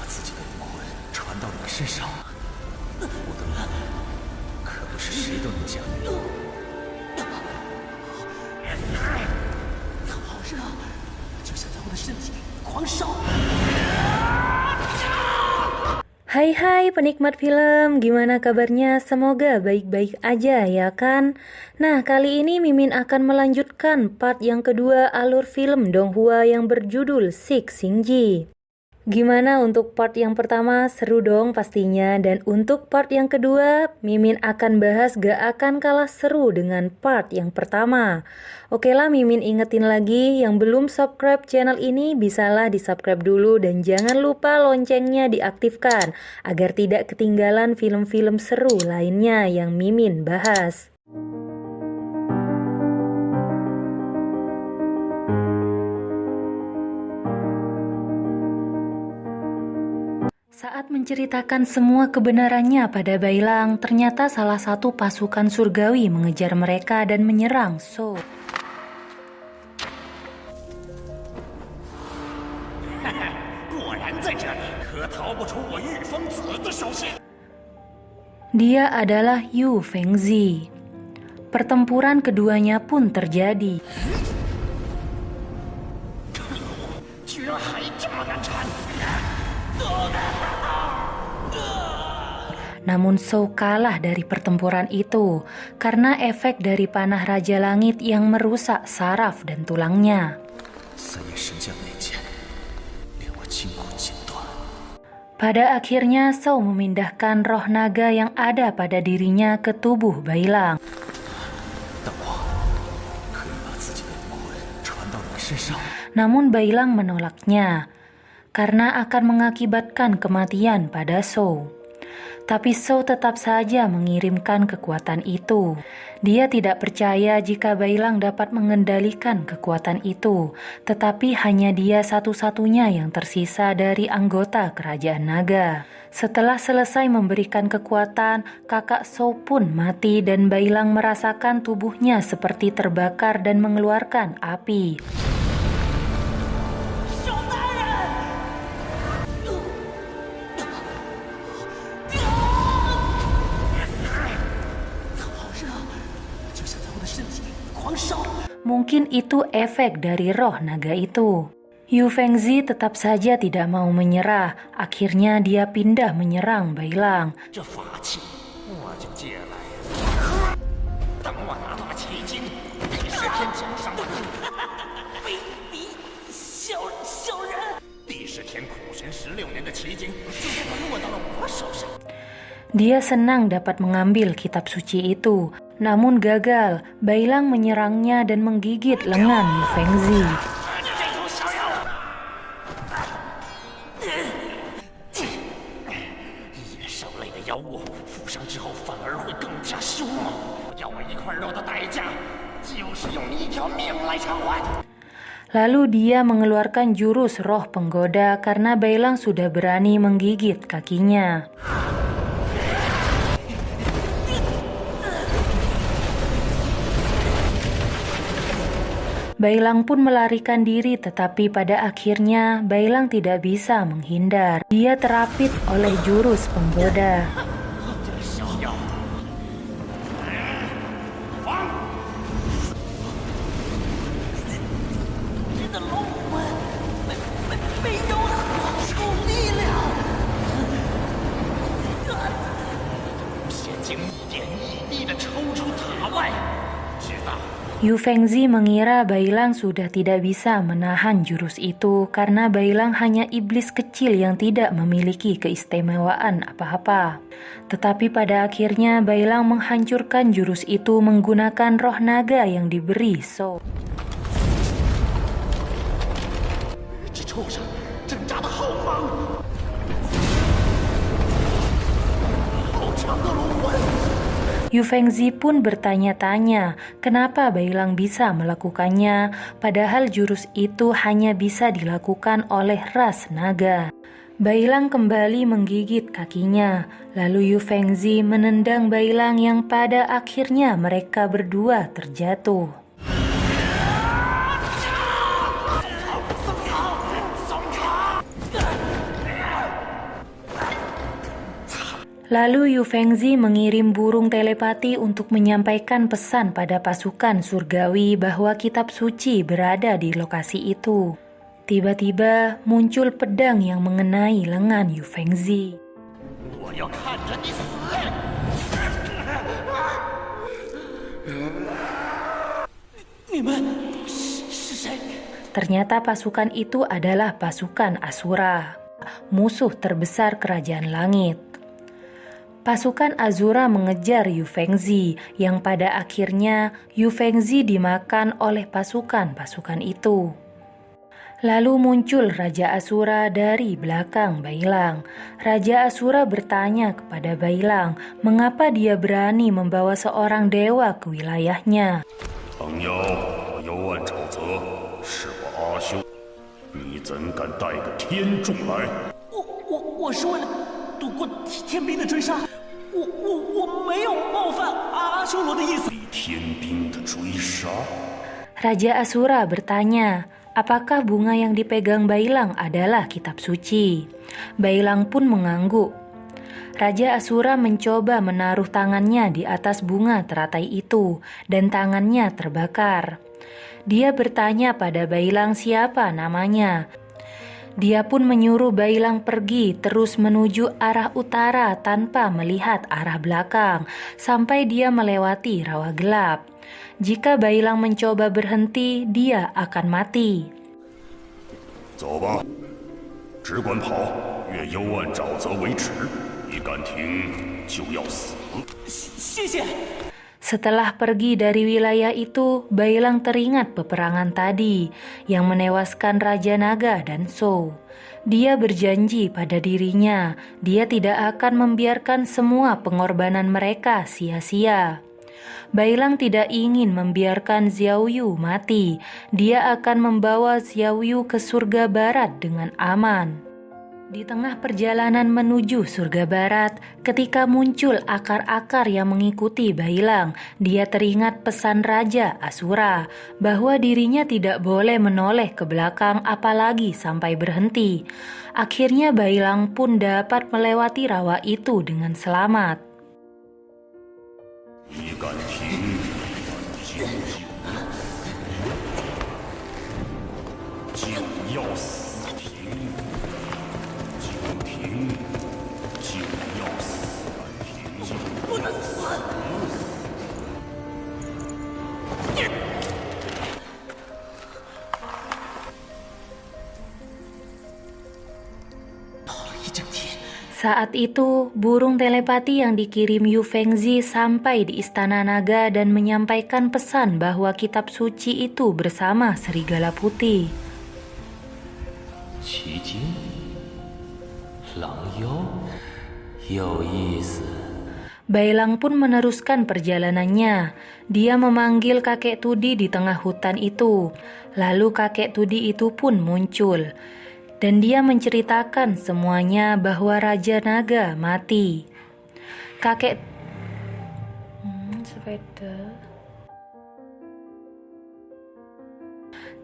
自己的灵魂传到你身上，我的梦可不是谁都能驾驭的。它好热，就像在我的身体里狂烧。Hai penikmat film, gimana kabarnya? Semoga baik-baik aja ya kan? Nah, kali ini Mimin akan melanjutkan part yang kedua alur film Donghua yang berjudul Sik-Sing-ji. Gimana untuk part yang pertama? Seru dong pastinya. Dan untuk part yang kedua, Mimin akan bahas gak akan kalah seru dengan part yang pertama. Oke lah, Mimin ingetin lagi, yang belum subscribe channel ini bisalah di subscribe dulu. Dan jangan lupa loncengnya diaktifkan agar tidak ketinggalan film-film seru lainnya yang Mimin bahas. Saat menceritakan semua kebenarannya pada Bailang, ternyata salah satu pasukan surgawi mengejar mereka dan menyerang So. Dia adalah Yu Fengzi. Pertempuran keduanya pun terjadi. Namun So kalah dari pertempuran itu karena efek dari panah Raja Langit yang merusak saraf dan tulangnya. Pada akhirnya So memindahkan roh naga yang ada pada dirinya ke tubuh Bailang. Namun Bailang menolaknya karena akan mengakibatkan kematian pada So. Tapi So tetap saja mengirimkan kekuatan itu. Dia tidak percaya jika Bailang dapat mengendalikan kekuatan itu, tetapi hanya dia satu-satunya yang tersisa dari anggota kerajaan naga. Setelah selesai memberikan kekuatan, kakak So pun mati dan Bailang merasakan tubuhnya seperti terbakar dan mengeluarkan api. Mungkin itu efek dari roh naga itu. Yu Fengzi tetap saja tidak mau menyerah. Akhirnya dia pindah menyerang Bailang. Dia senang dapat mengambil kitab suci itu. Namun gagal, Bailang menyerangnya dan menggigit lengan Yu Fengzi. Lalu dia mengeluarkan jurus roh penggoda karena Bailang sudah berani menggigit kakinya. Bailang pun melarikan diri, tetapi pada akhirnya Bailang tidak bisa menghindar. Dia terapit oleh jurus penggoda. Yu Fengzi mengira Bailang sudah tidak bisa menahan jurus itu karena Bailang hanya iblis kecil yang tidak memiliki keistimewaan apa-apa. Tetapi pada akhirnya Bailang menghancurkan jurus itu menggunakan roh naga yang diberi So. Yu Fengzi pun bertanya-tanya kenapa Bailang bisa melakukannya, padahal jurus itu hanya bisa dilakukan oleh ras naga. Bailang kembali menggigit kakinya, lalu Yu Fengzi menendang Bailang yang pada akhirnya mereka berdua terjatuh. Lalu Yu Fengzi mengirim burung telepati untuk menyampaikan pesan pada pasukan surgawi bahwa kitab suci berada di lokasi itu. Tiba-tiba muncul pedang yang mengenai lengan Yu Fengzi. 我要看着你死！你们是谁？ Ternyata pasukan itu adalah pasukan Asura, musuh terbesar kerajaan langit. Pasukan Azura mengejar Yu Fengzi, yang pada akhirnya Yu Fengzi dimakan oleh pasukan-pasukan itu. Lalu muncul Raja Asura dari belakang Bailang. Raja Asura bertanya kepada Bailang mengapa dia berani membawa seorang dewa ke wilayahnya. 唐妖和幽暗沼泽是我阿修，你怎敢带个天众来？我是为了躲过天兵的追杀，我没有冒犯阿修罗的意思。避天兵的追杀？ Raja Asura bertanya, apakah bunga yang dipegang Bailang adalah kitab suci? Bailang pun mengangguk. Raja Asura mencoba menaruh tangannya di atas bunga teratai itu dan tangannya terbakar. Dia bertanya pada Bailang siapa namanya. Dia pun menyuruh Bailang pergi terus menuju arah utara tanpa melihat arah belakang sampai dia melewati rawa gelap. Jika Bailang mencoba berhenti, dia akan mati. 走吧，只管跑，越幽暗沼泽为止。你敢停，就要死。谢谢。 Setelah pergi dari wilayah itu, Bailang teringat peperangan tadi yang menewaskan Raja Naga dan Sou. Dia berjanji pada dirinya, dia tidak akan membiarkan semua pengorbanan mereka sia-sia. Bailang tidak ingin membiarkan Xiao Yu mati. Dia akan membawa Xiao Yu ke surga barat dengan aman. Di tengah perjalanan menuju surga barat, ketika muncul akar-akar yang mengikuti Bailang, dia teringat pesan Raja Asura bahwa dirinya tidak boleh menoleh ke belakang apalagi sampai berhenti. Akhirnya Bailang pun dapat melewati rawa itu dengan selamat. 你敢停，就要死停，就停，就要死停，不能死！ Saat itu, burung telepati yang dikirim Yu Fengzi sampai di Istana Naga dan menyampaikan pesan bahwa kitab suci itu bersama serigala putih. 奇经，狼妖，有意思。 Bailang pun meneruskan perjalanannya. Dia memanggil kakek Tudi di tengah hutan itu. Lalu kakek Tudi itu pun muncul. Dan dia menceritakan semuanya bahwa Raja Naga mati. Kakek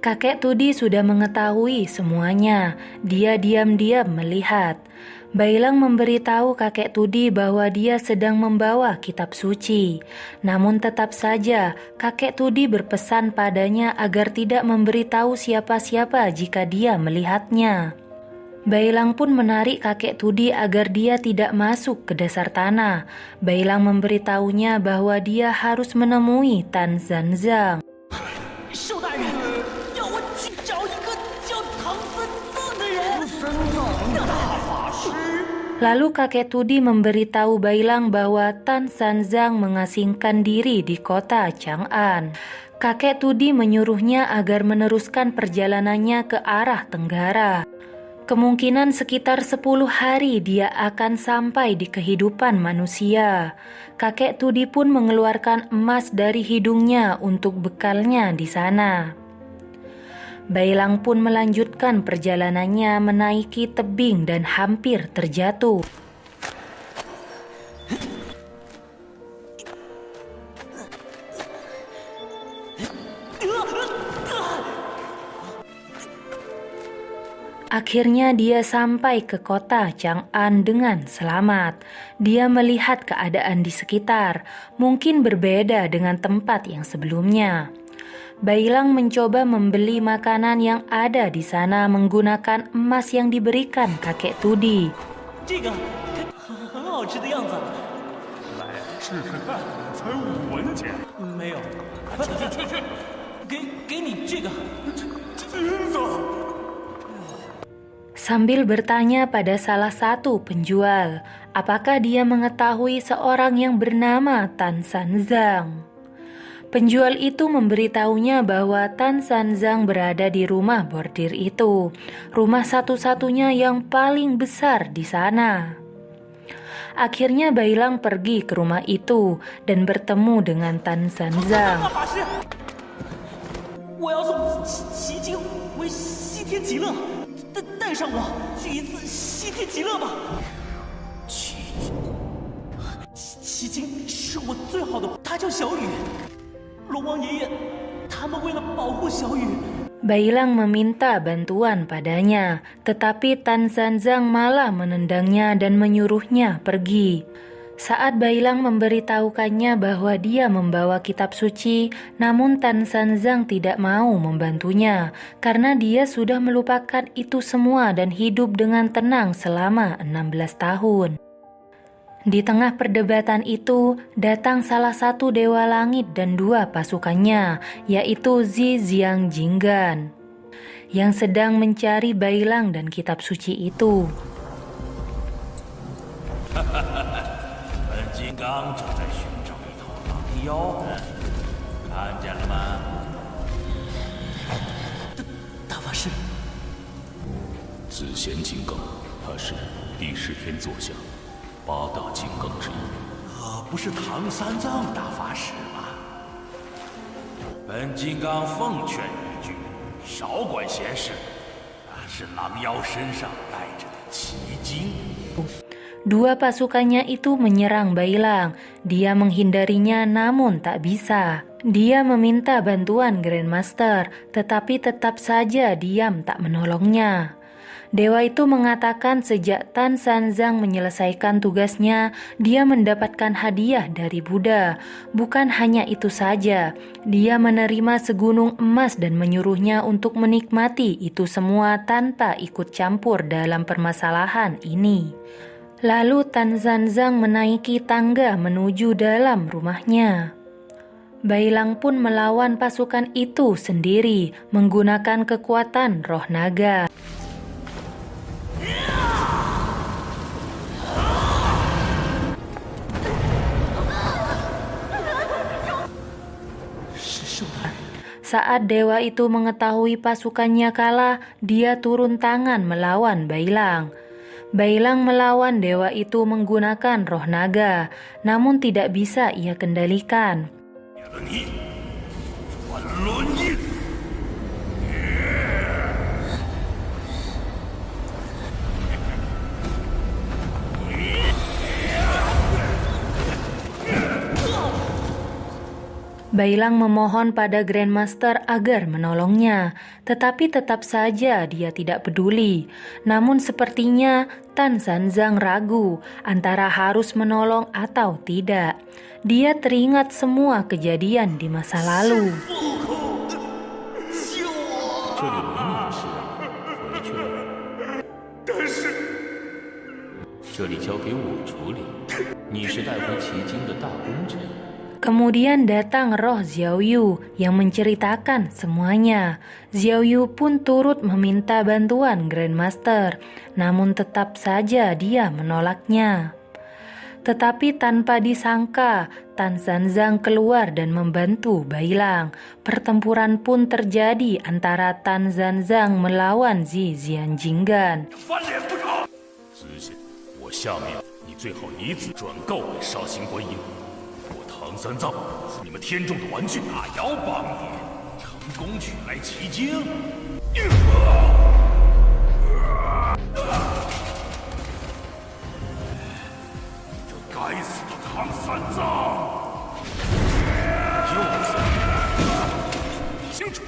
Kakek Tudi sudah mengetahui semuanya. Dia diam-diam melihat. Bailang memberitahu kakek Tudi bahwa dia sedang membawa kitab suci. Namun tetap saja kakek Tudi berpesan padanya agar tidak memberitahu siapa-siapa jika dia melihatnya. Bailang pun menarik kakek Tudi agar dia tidak masuk ke dasar tanah. Bailang memberitahunya bahwa dia harus menemui Tan Zanzang. 寿大人，要我去找一个叫唐三藏的人。三藏大法师。 Lalu kakek Tudi memberitahu Bailang bahwa Tan Sanzang mengasingkan diri di kota Chang'an. Kakek Tudi menyuruhnya agar meneruskan perjalanannya ke arah tenggara. Kemungkinan sekitar 10 hari dia akan sampai di kehidupan manusia. Kakek Tudi pun mengeluarkan emas dari hidungnya untuk bekalnya di sana. Bailang pun melanjutkan perjalanannya menaiki tebing dan hampir terjatuh. Akhirnya dia sampai ke kota Chang'an dengan selamat. Dia melihat keadaan di sekitar, mungkin berbeda dengan tempat yang sebelumnya. Bailang mencoba membeli makanan yang ada di sana menggunakan emas yang diberikan kakek Tudi. 这个很好吃的样子。来试试看，才5文钱。没有，去！给你这个。金子。 Sambil bertanya pada salah satu penjual, apakah dia mengetahui seorang yang bernama Tan Sanzang. Penjual itu memberitahunya bahwa Tan Sanzang berada di rumah bordir itu, rumah satu-satunya yang paling besar di sana. Akhirnya Bailang pergi ke rumah itu dan bertemu dengan Tan Sanzang. 法师，我要送奇经回西天极乐，带上我去一次西天极乐吧。奇经是我最好的，他叫小雨。龙王爷爷，他们为了保护小雨。 Bailang meminta bantuan padanya, tetapi Tan Sanzang malah menendangnya dan menyuruhnya pergi. Saat Bailang memberitahukannya bahwa dia membawa kitab suci, namun Tan Sanzang tidak mau membantunya karena dia sudah melupakan itu semua dan hidup dengan tenang selama 16 tahun. Di tengah perdebatan itu, datang salah satu dewa langit dan 2 pasukannya, yaitu Zi Xiangjingan, yang sedang mencari Bailang dan kitab suci itu. 本金刚正在寻找一头狼妖，看见了吗？大法师，紫弦金刚，他是第10天座下8大金刚之一。不是唐三藏大法师吗？本金刚奉劝一句，少管闲事。是狼妖身上带着的奇经。 2 pasukannya itu menyerang Bailang. Dia menghindarinya namun tak bisa. Dia meminta bantuan Grandmaster, tetapi tetap saja diam tak menolongnya. Dewa itu mengatakan sejak Tan Sanzang menyelesaikan tugasnya, dia mendapatkan hadiah dari Buddha. Bukan hanya itu saja, dia menerima segunung emas dan menyuruhnya untuk menikmati itu semua tanpa ikut campur dalam permasalahan ini. Lalu Tan Sanzang menaiki tangga menuju dalam rumahnya. Bailang pun melawan pasukan itu sendiri menggunakan kekuatan roh naga. Saat dewa itu mengetahui pasukannya kalah, dia turun tangan melawan Bailang. Bailang melawan dewa itu menggunakan roh naga, namun tidak bisa ia kendalikan. Bailang memohon pada Grandmaster agar menolongnya, tetapi tetap saja dia tidak peduli. Namun sepertinya Tan Sanzang ragu antara harus menolong atau tidak. Dia teringat semua kejadian di masa lalu. 这里没你的事，回去吧。但是，这里交给我处理。你是带回奇经的大功臣。 Kemudian datang roh Xiaoyu yang menceritakan semuanya. Xiaoyu pun turut meminta bantuan Grandmaster, namun tetap saja dia menolaknya. Tetapi tanpa disangka, Tan Sanzang keluar dan membantu Bailang. Pertempuran pun terjadi antara Tan Sanzang melawan Zi Xiangjingan. 子显，我下命你最好以此转告给绍兴观音。 唐三藏是你们天众的玩具，大妖帮你成功取来奇经。这该死的唐三藏！又死！清楚！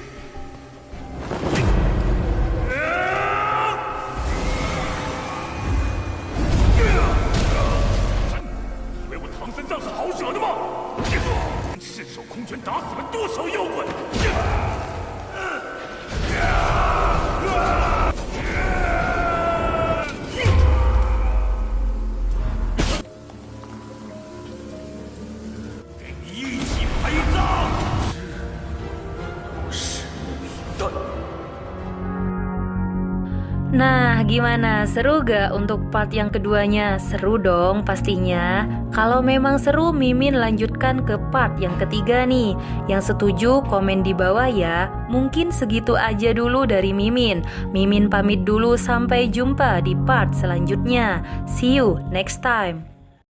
Nah, gimana? Seru gak untuk part yang keduanya? Seru dong pastinya. Kalau memang seru, Mimin lanjutkan ke part yang ketiga nih. Yang setuju komen di bawah ya. Mungkin segitu aja dulu dari Mimin. Mimin pamit dulu, sampai jumpa di part selanjutnya. See you next time.